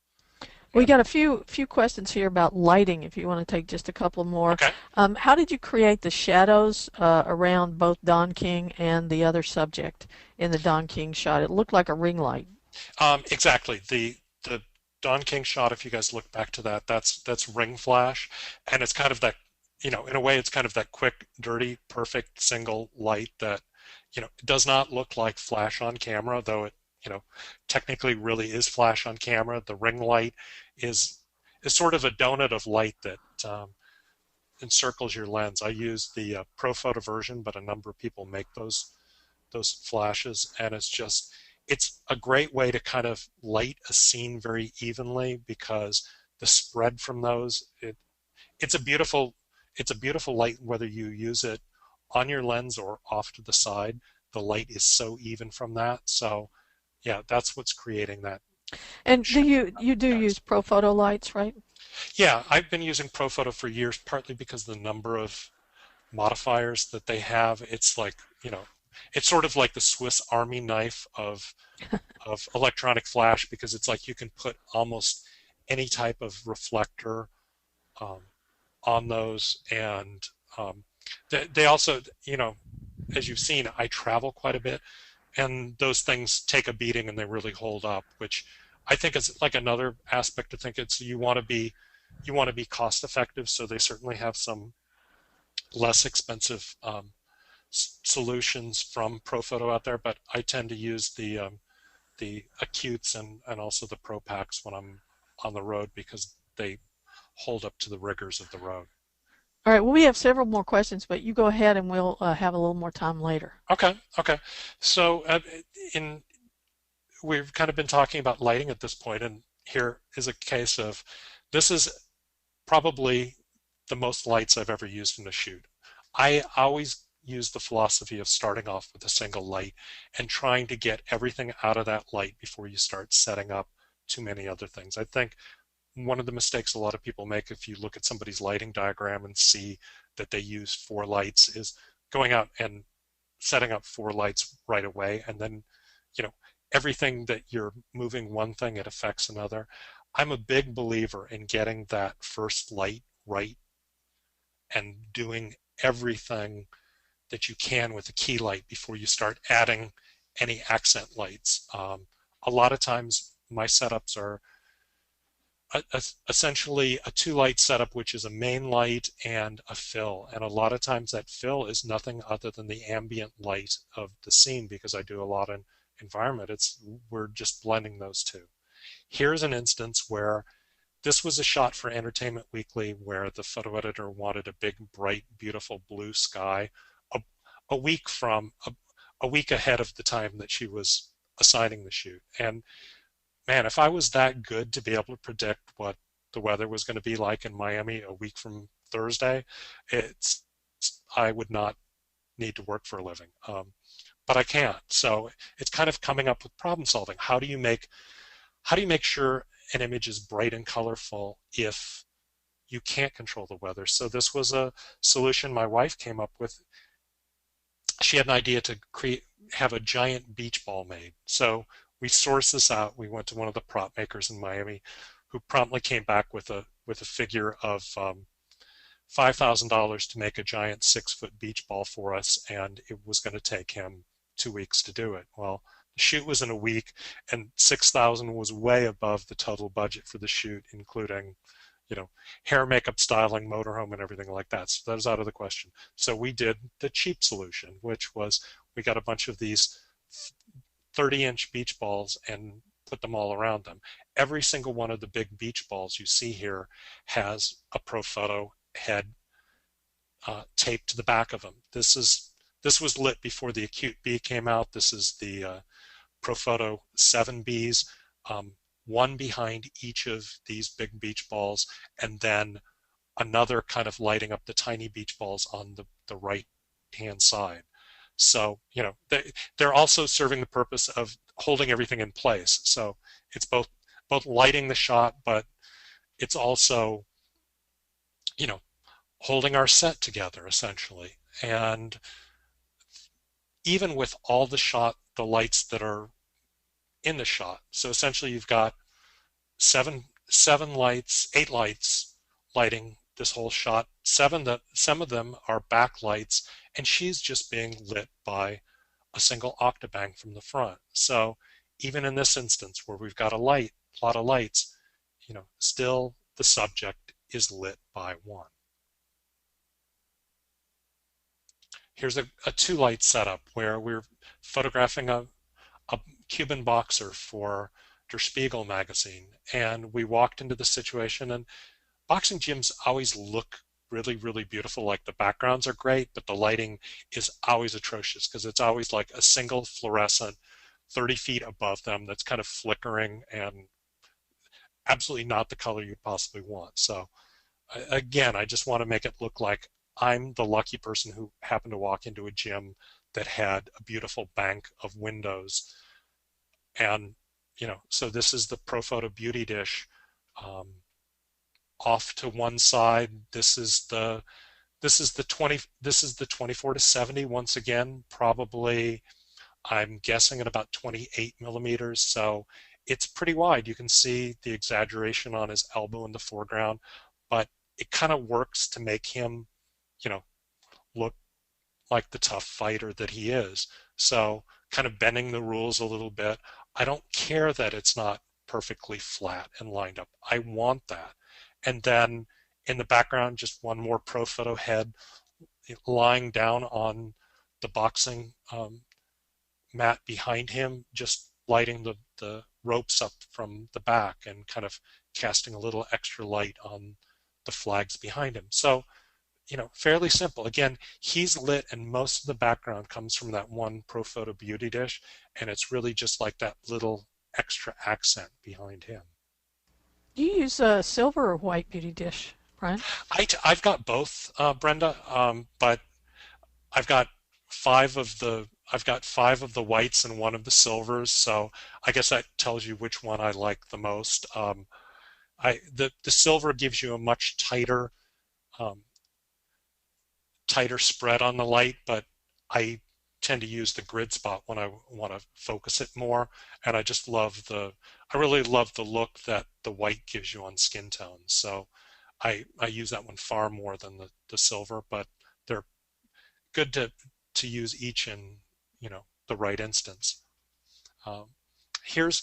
We got a few questions here about lighting, if you want to take just a couple more. Okay. How did you create the shadows around both Don King and the other subject in the Don King shot? It looked like a ring light. Exactly. The Don King shot, if you guys look back to that, that's ring flash, and it's kind of that, in a way, it's kind of that quick, dirty, perfect single light that, it does not look like flash on camera, though it, technically really is flash on camera. The ring light is sort of a donut of light that encircles your lens. I use the ProPhoto version, but a number of people make those flashes, and it's a great way to kind of light a scene very evenly, because the spread from those, it's a beautiful light whether you use it on your lens or off to the side. The light is so even from that. So yeah, that's what's creating that. And you do use ProPhoto lights, right? Yeah, I've been using ProPhoto for years, partly because the number of modifiers that they have. It's like, it's sort of like the Swiss Army knife of electronic flash, because it's like you can put almost any type of reflector on those. And they also, as you've seen, I travel quite a bit, and those things take a beating and they really hold up, which I think is like another aspect to think. It's you want to be cost effective, so they certainly have some less expensive solutions from ProPhoto out there, but I tend to use the acutes and also the Pro Packs when I'm on the road, because they hold up to the rigors of the road. All right, well, we have several more questions, but you go ahead and we'll have a little more time later. Okay. So we've kind of been talking about lighting at this point, and here is a case of, this is probably the most lights I've ever used in a shoot. I always use the philosophy of starting off with a single light and trying to get everything out of that light before you start setting up too many other things. I think one of the mistakes a lot of people make, if you look at somebody's lighting diagram and see that they use 4 lights, is going out and setting up 4 lights right away, and then everything that you're moving one thing, it affects another. I'm a big believer in getting that first light right and doing everything that you can with a key light before you start adding any accent lights. A lot of times my setups are essentially a 2-light setup, which is a main light and a fill. And a lot of times that fill is nothing other than the ambient light of the scene, because I do a lot in environment. We're just blending those two. Here's an instance where this was a shot for Entertainment Weekly, where the photo editor wanted a big, bright, beautiful blue sky a week ahead of the time that she was assigning the shoot. And man, if I was that good to be able to predict what the weather was going to be like in Miami a week from Thursday, I would not need to work for a living. But I can't. So it's kind of coming up with problem solving. How do you make sure an image is bright and colorful if you can't control the weather? So this was a solution my wife came up with. She had an idea to have a giant beach ball made. So we sourced this out. We went to one of the prop makers in Miami, who promptly came back with a figure of $5,000 to make a giant 6-foot beach ball for us, and it was going to take him 2 weeks to do it. Well, the shoot was in a week, and $6,000 was way above the total budget for the shoot, including, hair, makeup, styling, motorhome, and everything like that. So that was out of the question. So we did the cheap solution, which was we got a bunch of these 30-inch beach balls and put them all around them. Every single one of the big beach balls you see here has a ProPhoto head taped to the back of them. This was lit before the Acute B came out. This is the ProPhoto 7Bs. one behind each of these big beach balls, and then another kind of lighting up the tiny beach balls on the right hand side. So, they're also serving the purpose of holding everything in place. So it's both lighting the shot, but it's also, holding our set together essentially. And even with all the lights that are in the shot. So essentially you've got eight lights lighting this whole shot. Some of them are backlights, and she's just being lit by a single octobang from the front. So even in this instance where we've got a lot of lights, still the subject is lit by one. Here's a two light setup where we're photographing a Cuban boxer for Der Spiegel magazine, and we walked into the situation, and boxing gyms always look really, really beautiful. Like the backgrounds are great, but the lighting is always atrocious because it's always like a single fluorescent 30 feet above them that's kind of flickering and absolutely not the color you'd possibly want. So again, I just want to make it look like I'm the lucky person who happened to walk into a gym that had a beautiful bank of windows. And, so this is the ProPhoto Beauty Dish. Off to one side, this is the 24 to 70. Once again, probably I'm guessing at about 28 millimeters. So it's pretty wide. You can see the exaggeration on his elbow in the foreground, but it kind of works to make him, look like the tough fighter that he is. So kind of bending the rules a little bit. I don't care that it's not perfectly flat and lined up. I want that. And then in the background, just one more ProPhoto head lying down on the boxing mat behind him, just lighting the ropes up from the back and kind of casting a little extra light on the flags behind him. So, fairly simple. Again, he's lit, and most of the background comes from that one ProPhoto Beauty Dish, and it's really just like that little extra accent behind him. Do you use a silver or white beauty dish, Brian? I've got both, Brenda, but I've got I've got five of the whites and one of the silvers, so I guess that tells you which one I like the most. The silver gives you a much um, tighter spread on the light, but I tend to use the grid spot when I want to focus it more, and I really love the look that the white gives you on skin tones. So I use that one far more than the silver, but they're good to use each in the right instance. Here's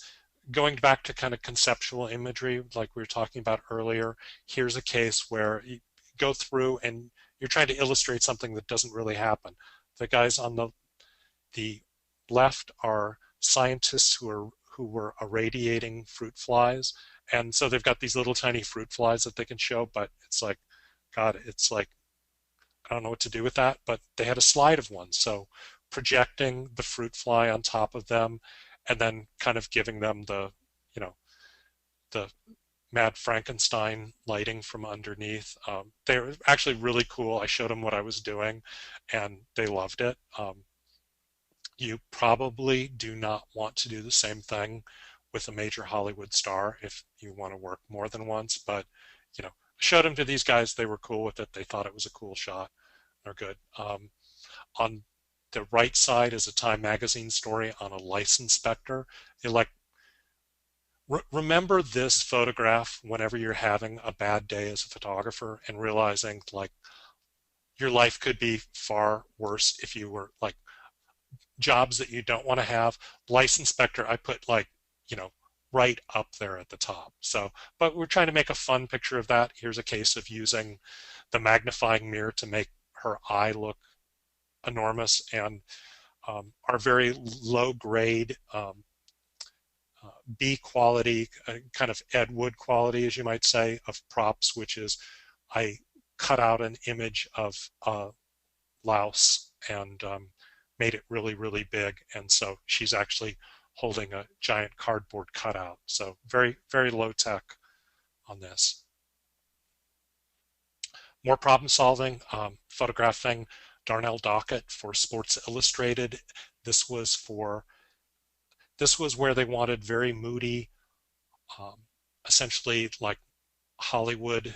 going back to kind of conceptual imagery like we were talking about earlier. Here's a case where you go through and you're trying to illustrate something that doesn't really happen. The guys on the left are scientists who were irradiating fruit flies, and so they've got these little tiny fruit flies that they can show, but it's like, God, it's like, I don't know what to do with that, but they had a slide of one, so projecting the fruit fly on top of them and then kind of giving them the Mad Frankenstein lighting from underneath. They were actually really cool. I showed them what I was doing and they loved it. You probably do not want to do the same thing with a major Hollywood star if you want to work more than once, but I showed them to these guys. They were cool with it. They thought it was a cool shot. They're good. On the right side is a Time magazine story on a lice inspector. You're like, remember this photograph whenever you're having a bad day as a photographer and realizing like your life could be far worse if you were like jobs that you don't want to have. Lice inspector, I put like, right up there at the top. So, but we're trying to make a fun picture of that. Here's a case of using the magnifying mirror to make her eye look enormous, and our very low grade B quality, kind of Ed Wood quality, as you might say, of props, which is I cut out an image of louse and made it really, really big. And so she's actually holding a giant cardboard cutout. So very, very low tech on this. More problem solving, photographing Darnell Dockett for Sports Illustrated. This was where they wanted very moody, essentially like Hollywood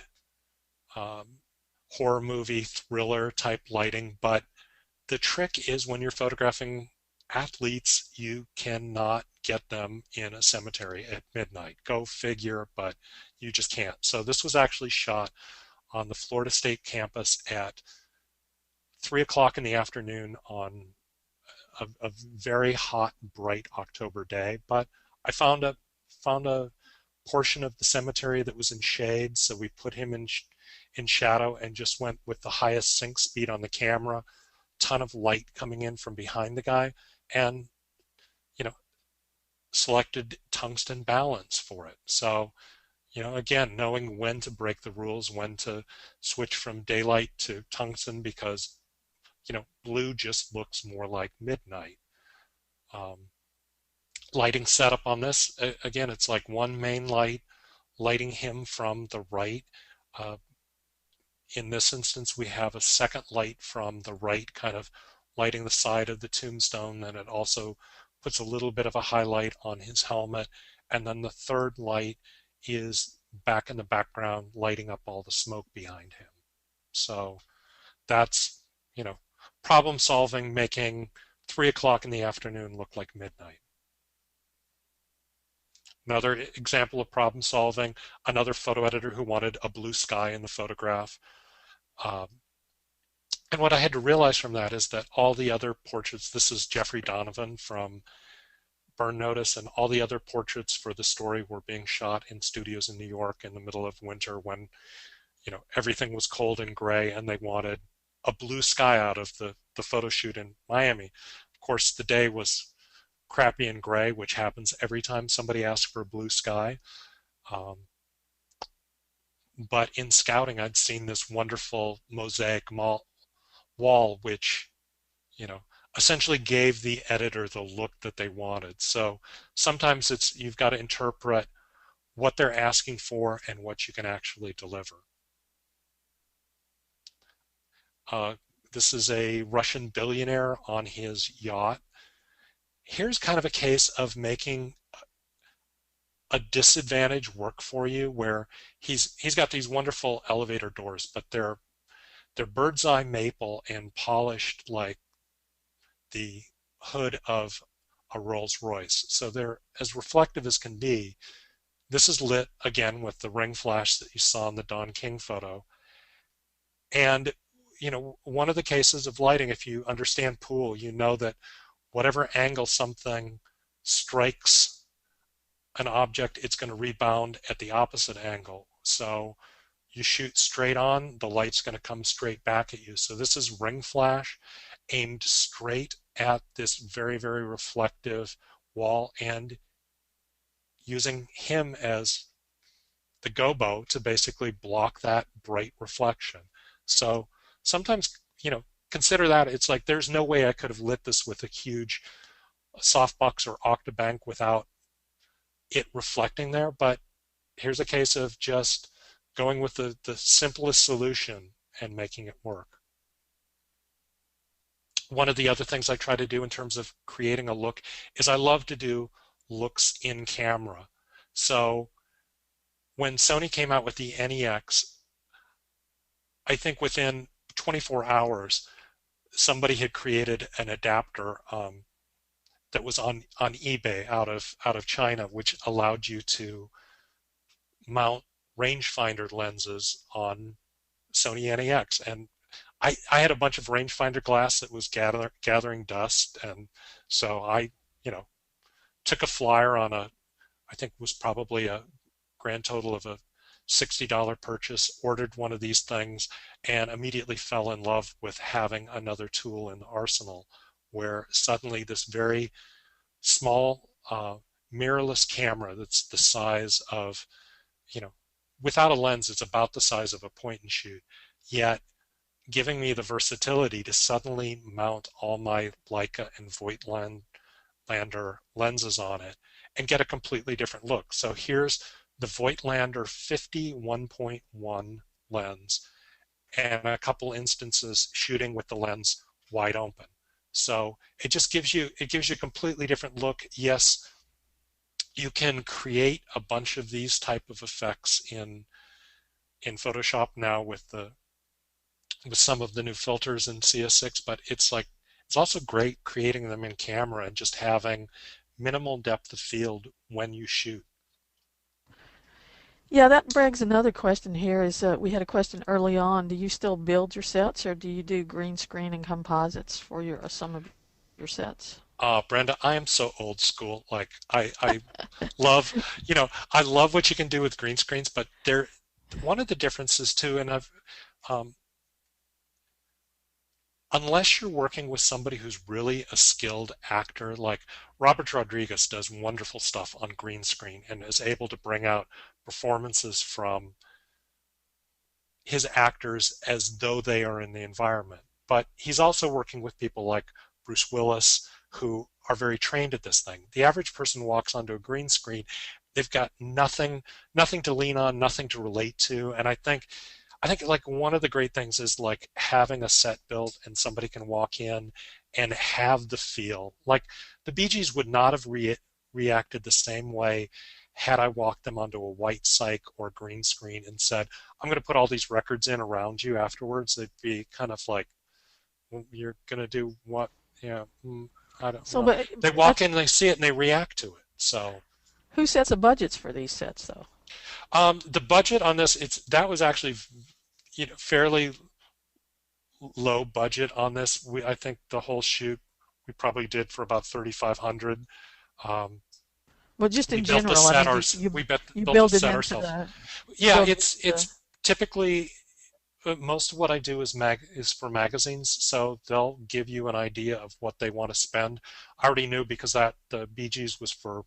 horror movie thriller type lighting. But the trick is when you're photographing athletes, you cannot get them in a cemetery at midnight. Go figure, but you just can't. So this was actually shot on the Florida State campus at 3 o'clock in the afternoon on a very hot, bright October day. But I found a portion of the cemetery that was in shade, so we put him in shadow and just went with the highest sync speed on the camera, ton of light coming in from behind the guy, and selected tungsten balance for it. So again, knowing when to break the rules, when to switch from daylight to tungsten, because blue just looks more like midnight. Lighting setup on this, again, it's like one main light lighting him from the right. In this instance, we have a second light from the right kind of lighting the side of the tombstone, and it also puts a little bit of a highlight on his helmet. And then the third light is back in the background, lighting up all the smoke behind him. So that's, problem solving, making 3 o'clock in the afternoon look like midnight. Another example of problem solving, another photo editor who wanted a blue sky in the photograph. And what I had to realize from that is that all the other portraits, this is Jeffrey Donovan from Burn Notice, and all the other portraits for the story were being shot in studios in New York in the middle of winter when everything was cold and gray, and they wanted a blue sky out of the photo shoot in Miami. Of course, the day was crappy and gray, which happens every time somebody asks for a blue sky. But in scouting, I'd seen this wonderful mosaic wall, which, essentially gave the editor the look that they wanted. So sometimes you've got to interpret what they're asking for and what you can actually deliver. This is a Russian billionaire on his yacht. Here's kind of a case of making a disadvantage work for you, where he's got these wonderful elevator doors, but they're bird's eye maple and polished like the hood of a Rolls Royce. So they're as reflective as can be. This is lit again with the ring flash that you saw in the Don King photo. And one of the cases of lighting, if you understand pool, you know that whatever angle something strikes an object, it's going to rebound at the opposite angle. So you shoot straight on, the light's going to come straight back at you. So this is ring flash aimed straight at this very, very reflective wall, and using him as the gobo to basically block that bright reflection. So sometimes, consider that. It's like there's no way I could have lit this with a huge softbox or octabank without it reflecting there. But here's a case of just going with the simplest solution and making it work. One of the other things I try to do in terms of creating a look is I love to do looks in camera. So when Sony came out with the NEX, I think within 24 hours, somebody had created an adapter that was on eBay out of China, which allowed you to mount rangefinder lenses on Sony NEX. And I had a bunch of rangefinder glass that was gathering dust, and so I took a flyer on I think it was probably a grand total of a $60 purchase, ordered one of these things, and immediately fell in love with having another tool in the arsenal, where suddenly this very small mirrorless camera that's the size of, without a lens, it's about the size of a point and shoot, yet giving me the versatility to suddenly mount all my Leica and Voigtland Voigtlander lenses on it and get a completely different look. So here's the Voigtlander 51.1 lens and a couple instances shooting with the lens wide open. So it just gives you a completely different look. Yes, you can create a bunch of these type of effects in Photoshop now with some of the new filters in CS6, but it's also great creating them in camera and just having minimal depth of field when you shoot. Yeah, that begs another question here. We had a question early on. Do you still build your sets, or do you do green screen and composites for some of your sets? Brenda, I am so old school. Like I love, I love what you can do with green screens, but one of the differences too, and um, unless you're working with somebody who's really a skilled actor, like Robert Rodriguez does wonderful stuff on green screen and is able to bring out performances from his actors as though they are in the environment. But he's also working with people like Bruce Willis, who are very trained at this thing. The average person walks onto a green screen, they've got nothing to lean on, nothing to relate to, and I think like one of the great things is like having a set built and somebody can walk in and have the feel. Like the Bee Gees would not have reacted the same way had I walked them onto a white cyc or green screen and said, I'm going to put all these records in around you afterwards. They'd be kind of like, well, you're going to do what? Yeah, I don't So, know. but They walk in, they see it, and they react to it. So who sets the budgets for these sets, though? the budget on this, that was actually fairly low budget on this. I think the whole shoot we probably did for about 3,500. Um, Well, just we in built the general, I set mean, you built the build it set into ourselves. the Yeah, build it into it's typically most of what I do is for magazines, so they'll give you an idea of what they want to spend. I already knew because the Bee Gees was for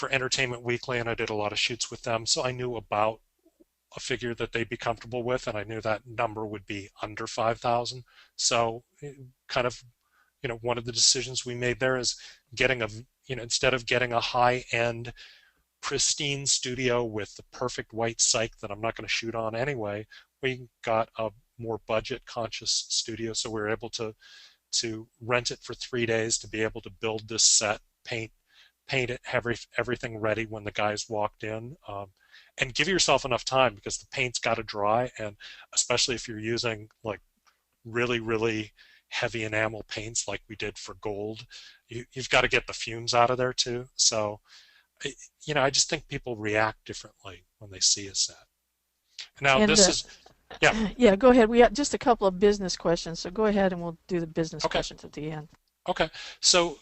Entertainment Weekly, and I did a lot of shoots with them, so I knew about a figure that they'd be comfortable with, and I knew that number would be under 5,000. So kind of, one of the decisions we made there is instead of getting a high-end pristine studio with the perfect white cyc that I'm not going to shoot on anyway, we got a more budget-conscious studio, so we were able to rent it for 3 days to be able to build this set, paint it, have everything ready when the guys walked in, and give yourself enough time because the paint's got to dry, and especially if you're using like really, really heavy enamel paints like we did for gold, you've got to get the fumes out of there too. So, I just think people react differently when they see a set. Now, and this is, yeah, yeah. Go ahead. We got just a couple of business questions, so go ahead and we'll do the business okay, questions at the end. okay. So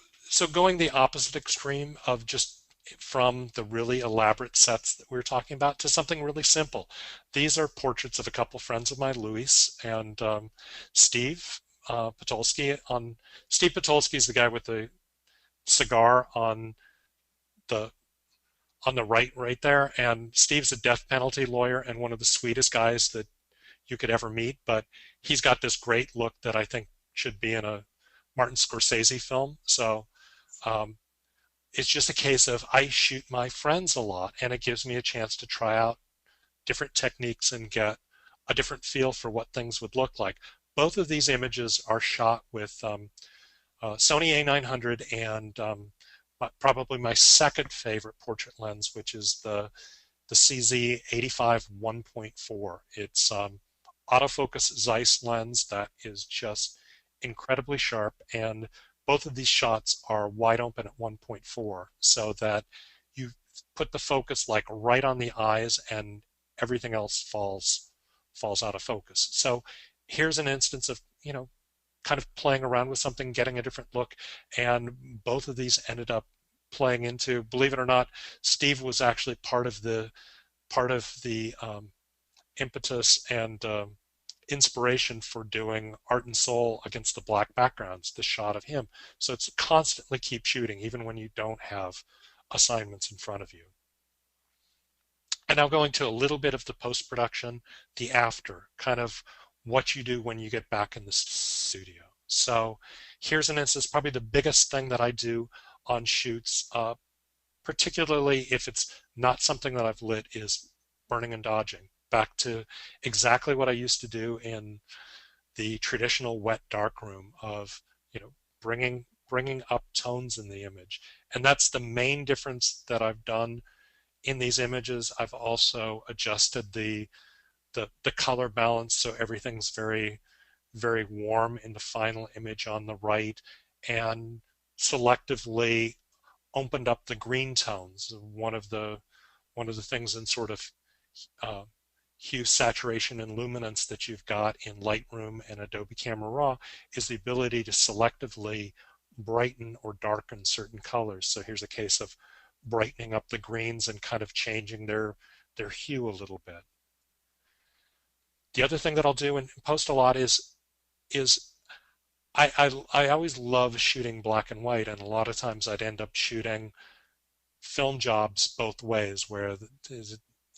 going the opposite extreme of just from the really elaborate sets that we were talking about to something really simple. These are portraits of a couple friends of mine, Luis and Steve Patolsky. Steve Patolsky is the guy with the cigar the on the right there, and Steve's a death penalty lawyer and one of the sweetest guys that you could ever meet, but he's got this great look that I think should be in a Martin Scorsese film. So it's just a case of I shoot my friends a lot, and it gives me a chance to try out different techniques and get a different feel for what things would look like. Both of these images are shot with Sony A900 and probably my second favorite portrait lens, which is the CZ85 1.4. It's autofocus Zeiss lens that is just incredibly sharp, and both of these shots are wide open at 1.4 so that you put the focus like right on the eyes and everything else falls out of focus. So here's an instance of, kind of playing around with something, getting a different look, and both of these ended up playing into, believe it or not, Steve was actually part of the impetus and inspiration for doing Art and Soul against the black backgrounds, the shot of him. So it's constantly keep shooting, even when you don't have assignments in front of you. And now going to a little bit of the post-production, the after, kind of what you do when you get back in the studio. So here's an instance, probably the biggest thing that I do on shoots, particularly if it's not something that I've lit, is burning and dodging. Back to exactly what I used to do in the traditional wet darkroom of, bringing up tones in the image. And that's the main difference that I've done in these images. I've also adjusted the color balance so everything's very, very warm in the final image on the right, and selectively opened up the green tones. One of the things in sort of hue, saturation, and luminance that you've got in Lightroom and Adobe Camera Raw is the ability to selectively brighten or darken certain colors. So here's a case of brightening up the greens and kind of changing their hue a little bit. The other thing that I'll do in post a lot is I always love shooting black and white, and a lot of times I'd end up shooting film jobs both ways, where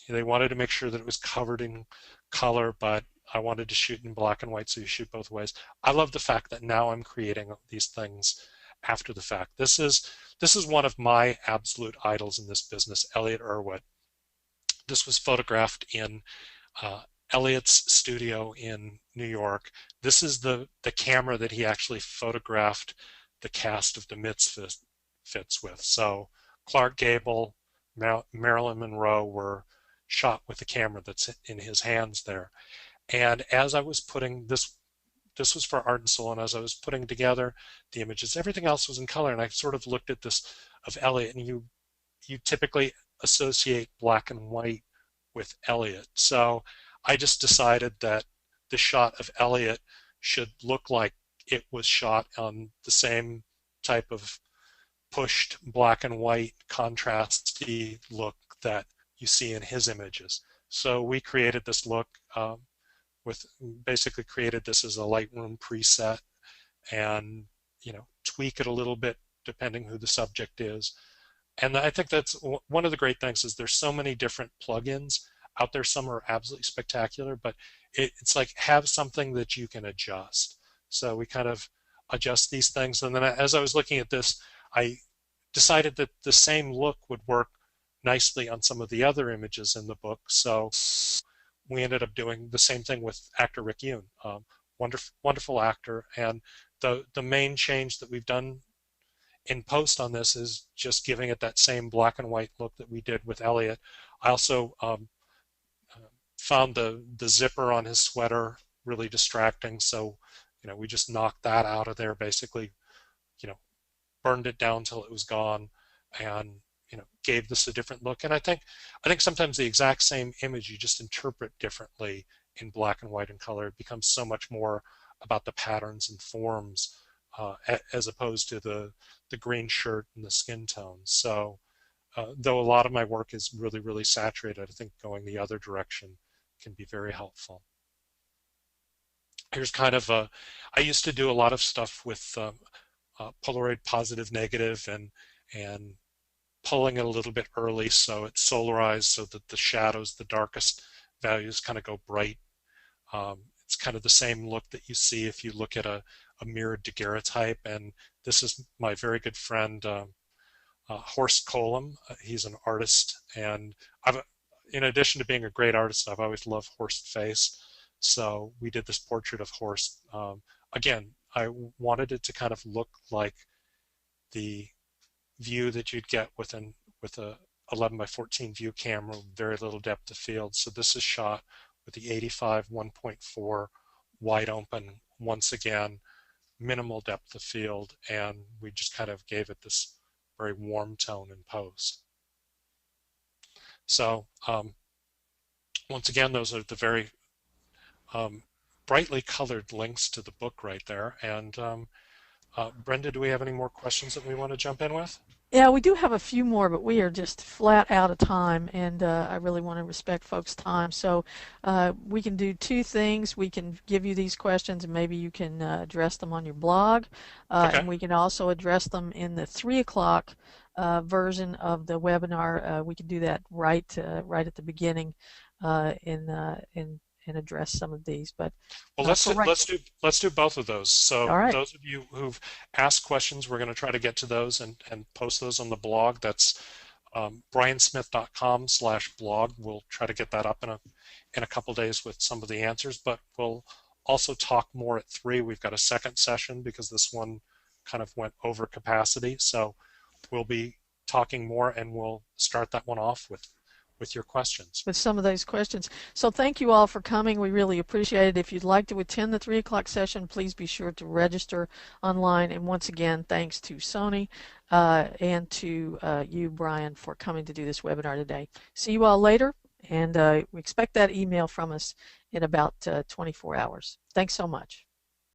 they wanted to make sure that it was covered in color, but I wanted to shoot in black and white, so you shoot both ways. I love the fact that now I'm creating these things after the fact. This is one of my absolute idols in this business, Elliott Erwitt. This was photographed in Elliott's studio in New York. This is the camera that he actually photographed the cast of The Misfits with. So Clark Gable, Marilyn Monroe were shot with the camera that's in his hands there. And as I was putting this was for Art and Soul, and as I was putting together the images, everything else was in color, and I sort of looked at this of Elliott, and you typically associate black and white with Elliott. So I just decided that the shot of Elliott should look like it was shot on the same type of pushed black and white contrasty look that you see in his images. So we created this look basically created this as a Lightroom preset, and tweak it a little bit depending who the subject is. And I think that's one of the great things, is there's so many different plugins out there. Some are absolutely spectacular, but it's like, have something that you can adjust. So we kind of adjust these things, and then as I was looking at this, I decided that the same look would work nicely on some of the other images in the book. So we ended up doing the same thing with actor Rick Yoon, wonderful actor. And the main change that we've done in post on this is just giving it that same black and white look that we did with Elliott. I also found the zipper on his sweater really distracting, so we just knocked that out of there, basically, burned it down till it was gone, and gave this a different look. And I think sometimes the exact same image you just interpret differently in black and white and color. It becomes so much more about the patterns and forms as opposed to the green shirt and the skin tones. So though a lot of my work is really, really saturated, I think going the other direction can be very helpful. Here's kind of I used to do a lot of stuff with Polaroid positive, negative, and pulling it a little bit early so it's solarized, so that the shadows, the darkest values, kind of go bright. It's kind of the same look that you see if you look at a mirrored daguerreotype. And this is my very good friend Horst Colum. He's an artist, and in addition to being a great artist, I've always loved Horst's face. So we did this portrait of Horst. Again, I wanted it to kind of look like the view that you'd get with a 11 by 14 view camera, very little depth of field. So this is shot with the 85 1.4 wide open, once again, minimal depth of field, and we just kind of gave it this very warm tone in post. So once again, those are the very brightly colored links to the book right there. And Brenda, do we have any more questions that we want to jump in with? Yeah, we do have a few more, but we are just flat out of time, and I really want to respect folks' time. So we can do two things. We can give you these questions, and maybe you can address them on your blog, Okay. and we can also address them in the 3 o'clock version of the webinar. We can do that right at the beginning, and and address some of these. But well, let's do both of those. So all right. those of you who've asked questions, we're going to try to get to those and post those on the blog. That's briansmith.com/blog. We'll try to get that up in a couple days with some of the answers, but we'll also talk more at 3. We've got a second session because this one kind of went over capacity. So we'll be talking more, and we'll start that one off with your questions. With some of those questions. So thank you all for coming. We really appreciate it. If you'd like to attend the 3 o'clock session, please be sure to register online. And once again, thanks to Sony and to you, Brian, for coming to do this webinar today. See you all later, and we expect that email from us in about 24 hours. Thanks so much.